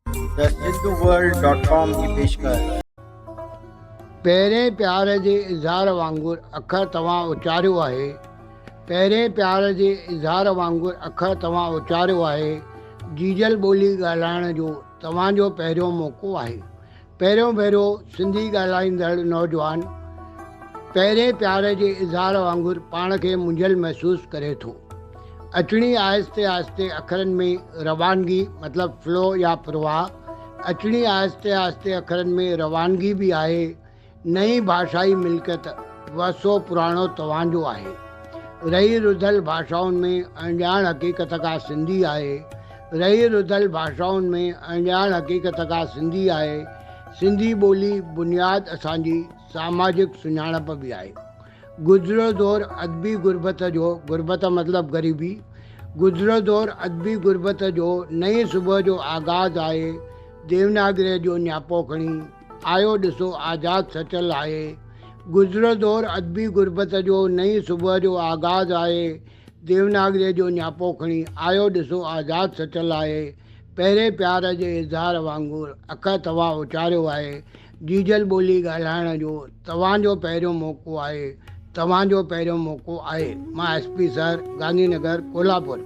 The Sindhu वर्ल्ड.com जी पेशकश। पहिरें प्यार जे इज़हार वांगुरु अखर तव्हां उचारियो आहे। पहिरें प्यार जे इज़हार वांगुरु अखर तव्हां उचारियो आहे। जीजल ॿोली ॻाल्हाइण जो तव्हांजो पहिरियों मौक़ो आहे। पहिरियों भेरो सिंधी ॻाल्हाईंदड़ नौजवान पहिरें प्यार जे इज़हार वांगुरु पाण खे मुंझियल महसूसु करे थो। अचणी आहिस्ते आहिस्ते अखरनि में रवानगी मतिलबु फ्लो या प्रवाह। अचणी आहिस्ते आहिस्ते अखरनि में रवानगी बि आहे। नई भाषाई मिल्कियत वसो पुराणो तव्हांजो आहे। रही रुधल भाषाउनि में अणॼाण हक़ीक़त खां सिंधी आहे। रही रुधल भाषाउनि में अणॼाण हक़ीक़त खां सिंधी आहे। सिंधी ॿोली बुनियादु असांजी सामाजिक सुञाणप बि आहे। गुज़िरियो दौरु अदबी गुरबत जो, गुरबत मतिलबु ग़रीबी, गुज़िरियो दौरु अदबी गुरबत जो नई सुबुह जो आगाज़ आहे। देवनागरीअ जो न्यापो खणी आयो ॾिसो आज़ादु सचल आहे। गुज़िरियो दौरु अदबी गुरबत जो नई सुबुह जो आगाज़ आहे। देवनागरीअ जो न्यापो खणी आयो ॾिसो आज़ादु सचल आहे। पहिरें प्यार जे इज़हार वांगुरु अखर तव्हां उचारियो आहे। जीजल ॿोली ॻाल्हाइण जो तव्हांजो पहिरियों मौक़ो आहे। तव्हांजो पहिरियों मौक़ो आहे। मां SP सर, गांधीनगर, कोल्हापुर।